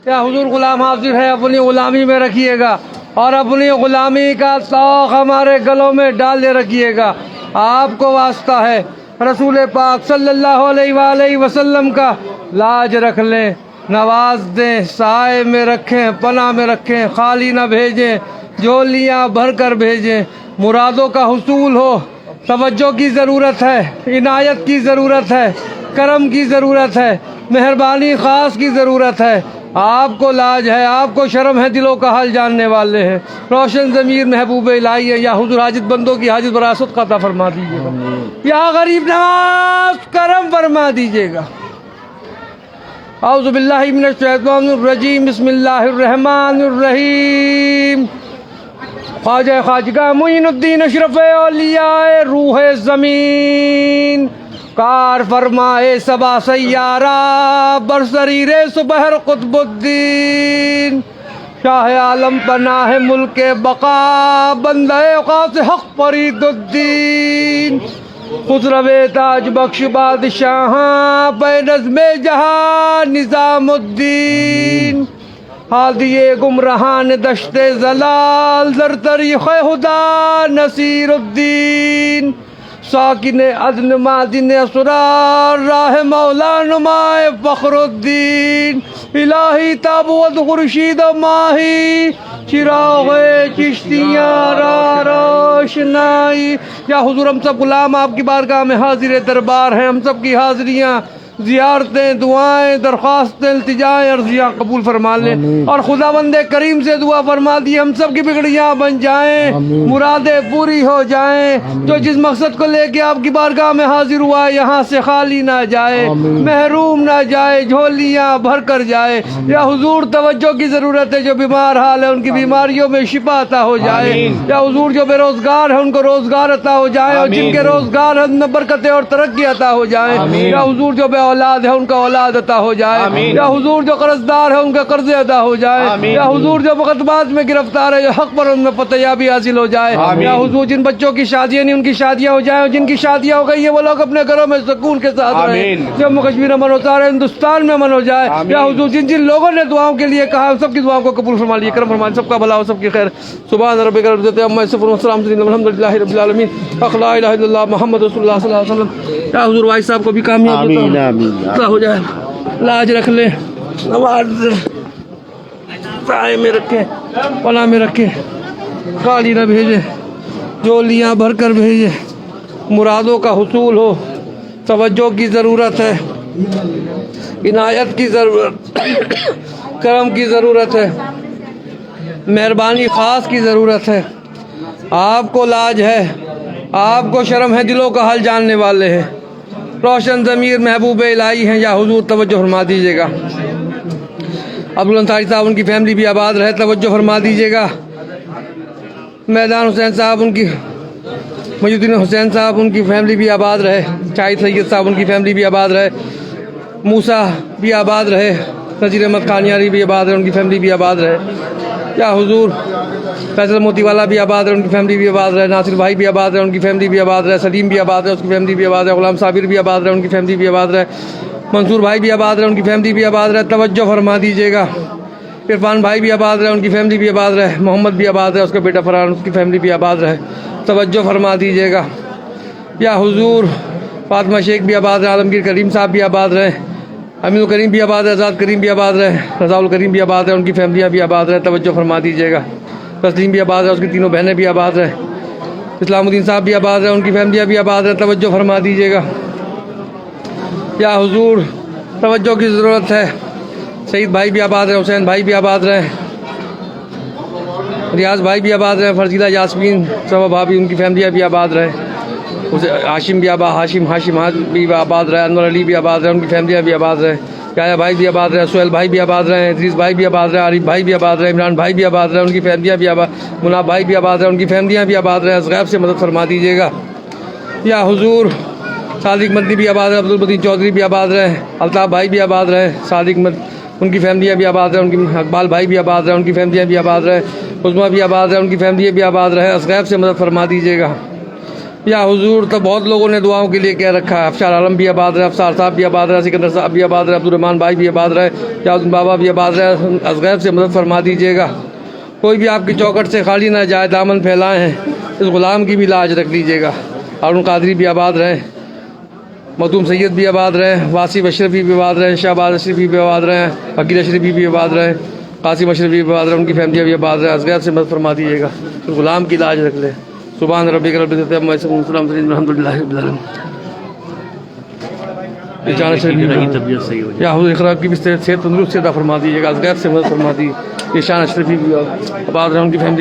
या हुजूर गुलाम हाजिर है, अपनी गुलामी में रखिएगा और अपनी गुलामी का तौक़ हमारे गलों में डाल दे रखिएगा। आपको वास्ता है, रसूल पाक सल्लल्लाहु अलैहि वसल्लम का लाज रख लें, नवाज दें, साए में रखें, पनाह में रखें, खाली न भेजें, झोलियाँ भर कर भेजें। मुरादों का हुसूल हो, तवज्जो की ज़रूरत है, इनायत की ज़रूरत है, करम की ज़रूरत है, मेहरबानी ख़ास की ज़रूरत है। आपको लाज है, आपको शर्म है, दिलों का हाल जानने वाले हैं। रोशन ज़मीर महबूब इलाही है, या हुजूर हाजित बंदों की हाजित बरासत का अता फरमा दीजिएगा, या गरीब नवाज करम फरमा दीजिएगा। औज़ु बिल्लाहि मिनश शैतानिर रजीम, बिस्मिल्लाहिर रहमानिर रहीम। ख्वाजा खाजगा मुइनुद्दीन अशरफ औलियाए रूह ज़मीन, कार फरमाए सबा सैयारा बरसरीरे सुबहर कुतुबुद्दीन, शाह आलम पनाह मुल्के बका बंदे औकात हक फरीदुद्दीन, खुसरवे ताज बख्श बादशाह बेनज़्मे जहां निज़ामुद्दीन, हादिये गुमराहान दश्ते जलाल ज़रतरी खुदा नसीरुद्दीन, साकिने अदन मादिन असरार राह मौला नुमाए फ़खरुद्दीन, इलाही ताबूत खुर्शीद माही चिराग़े चिश्तियाँ रा रोशनाई। या हुजूर हम सब गुलाम आपकी बारगाह में हाजिर दरबार हैं, हम सब की हाज़रियाँ, ज़ियारतें, दुआएं, दरख्वास्तें, इल्तिजाएं, अर्ज़ियाँ कबूल फरमा लें और खुदावंद करीम से दुआ फरमा दी हम सब की बिगड़ियाँ बन जाएं, मुरादें पूरी हो जाएं। जो जिस मकसद को लेके आपकी बारगाह में हाजिर हुआ है यहाँ से खाली ना जाए, महरूम ना जाए, झोलियाँ भर कर जाए। या हुजूर तवज्जो की ज़रूरत है, जो बीमार हाल है उनकी बीमारियों में शिफा अता हो जाए। या हुजूर जो बेरोज़गार है उनको रोज़गार अता हो जाए और जिनके रोज़गार है उनमें बरकतें और तरक्की अता हो जाए। या हुजूर जो औलाद है उनका औलाद अता हो जाए। या हुजूर जो कर्जदार है उनका कर्ज अदा हो जाए। या हुजूर जो मुकदमात में गिरफ्तार है, जो हक पर उनमें फतयाबी हासिल हो जाए। या हुजूर जिन बच्चों की शादियां नहीं उनकी शादियां हो जाए और जिनकी शादियां हो गई है वो लोग अपने घरों में सुकून के साथ रहें। जम्मू कश्मीर अमन हो, सारे हिंदुस्तान में अमन हो जाए। या हुजूर जिन जिन लोगों ने दुआओं के लिए कहा सबकी दुआओं को कबूल फरमा लिए, करम फरमा, सबका भला हो, सबकी खैर। सुभान रब्बिक रब्बिल इज्जति अम्मा यसिफून, अल्हम्दुलिल्लाहि रब्बिल आलमीन, ला इलाहा इल्लल्लाह मुहम्मद रसूलुल्लाह सल्लल्लाहु अलैहि वसल्लम। या हुजूर भाई साहब को भी कामयाब हो जाए, लाज रख ले, नवाज साए में रखे, पनाह में रखे, खाली न भेजे, झोलियाँ भर कर भेजे। मुरादों का हुसूल हो, तवज्जो की ज़रूरत है, इनायत की ज़रूरत, करम की ज़रूरत है, मेहरबानी ख़ास की ज़रूरत है। आपको लाज है, आपको शर्म है, दिलों का हाल जानने वाले हैं। रोशन ज़मीर महबूब इलाही हैं, या हुजूर तवज्जो फरमा दीजिएगा। अब्दुल अंसारी साहब उनकी फैमिली भी आबाद रहे, तवज्जो फरमा दीजिएगा। मैदान हुसैन साहब उनकी, मयूद्दीन हुसैन साहब उनकी फैमिली भी आबाद रहे। शाहिद सैयद साहब उनकी फैमिली भी आबाद रहे। मूसा भी आबाद रहे। नज़ीर अहमद खानियारी भी आबाद रहे, उनकी फैमिली भी आबाद रहे। या हुजूर फैसल मोतीवाला भी आबाद रहे, उनकी फैमिली भी आबाद रहे। नासिर भाई भी आबाद रहे, उनकी फैमिली भी आबाद रहे। सलीम भी आबाद रहे, उसकी फैमिली भी आबाद रहे। गुलाम साबिर भी आबाद रहे, उनकी फैमिली भी आबाद रहे। मंसूर भाई भी आबाद रहे, उनकी फैमिली भी आबाद रहे। तवज्जो फरमा दीजिएगा। इरफान भाई भी आबाद रहे, उनकी फैमिली भी आबाद रहे। मोहम्मद भी आबाद रहे, उसका बेटा फरहान, उसकी फैमिली भी आबाद रहे। तवज्जो फरमा दीजिएगा। या हुजूर फातिमा शेख भी आबाद रहे, आलमगीर करीम साहब भी आबाद रहे, अमीनुल करीम भी आबाद है, आज़ाद करीम भी आबाद रहे, रज़ाउल करीम भी आबाद है, उनकी फैमिलियाँ भी आबाद रहे। तवज्जो फरमा दीजिएगा। तस्लीम भी आबाद है, उसकी तीनों बहनें भी आबाद रहे। इस्लामुद्दीन साहब भी आबाद रहे, उनकी फैमिलियाँ भी आबाद रहे। तवज्जो फरमा दीजिएगा। या हुजूर तवज्जो की ज़रूरत है। सईद भाई भी आबाद रहे, हुसैन भाई भी आबाद रहे, रियाज भाई भी आबाद रहे, फर्जीला यास्मीन सबा भाभी उनकी फैमिलियाँ भी आबाद रहे। हाशिम भी आबाद, हाशिम भी आबाद रहे। अनवर अली भी आबाद रहे, उनकी फैमिलियाँ भी आबाद रहे। याया भाई भी आबाद रहे, सुहेल भाई भी आबाद रहे, इद्रीस भाई भी आबाद रहे, आरिफ भाई भी आबाद रहे, इमरान भाई भी आबाद रहे, उनकी फैमिलियाँ भी आबाद, मुनाफ भाई भी आबाद रहे, उनकी फैमिलियाँ भी आबाद रहे। गैब से मदद फरमा दीजिएगा। या हुजूर सादिक मदनी भी आबाद रहे, अब्दुल मदीन चौधरी भी आबाद रहे, अल्ताफ़ भाई भी आबाद रहे, सादिक उनकी फैमिलियाँ भी आबाद रहे, उनकी अकबाल भाई भी आबाद रहे, उनकी फैमिलियाँ भी आबाद रहे, उस्मा भी आबाद रहे, उनकी फैमिलियाँ भी आबाद रहे। गैब से मदद फरमा दीजिएगा। یا حضور تو بہت لوگوں نے دعاؤں کے لیے کہہ رکھا ہے. افشار عالم بھی آباد رہے, افسار صاحب بھی آباد رہے, سکندر صاحب بھی آباد رہے, عبدالرحمان بھائی بھی آباد رہے, یاسین بابا بھی آباد رہے. از غیب سے مدد فرما دیجیے گا. کوئی بھی آپ کی چوکٹ سے خالی نہ جائے, دامن پھیلائے ہیں, اس غلام کی بھی لاج رکھ لیجیے گا. ہارون قادری بھی آباد رہے, مخدوم سید بھی آباد رہے, واصف اشرفی بھی آباد رہے, شہباز اشرفی بھی آباد رہے, عقیل اشرفی بھی آباد رہے, قاسم اشرفی بھی آباد رہے, ان کی فیملیاں بھی آباد رہے. از غیب سے مدد فرما دیجیے گا, اس غلام کی لاج رکھ لے. سبحان ربک رب العزت عما یصفون, الحمد للہ رب العالمین. طبیعت صحیح ہو جائے. یا حضور اقرا کی بھی صحت تندرست عطا فرما دیجیے گا. از غیب سے مدد فرما دیجیے. شان اشرفی بھی آباد رہے, ان کی فیملی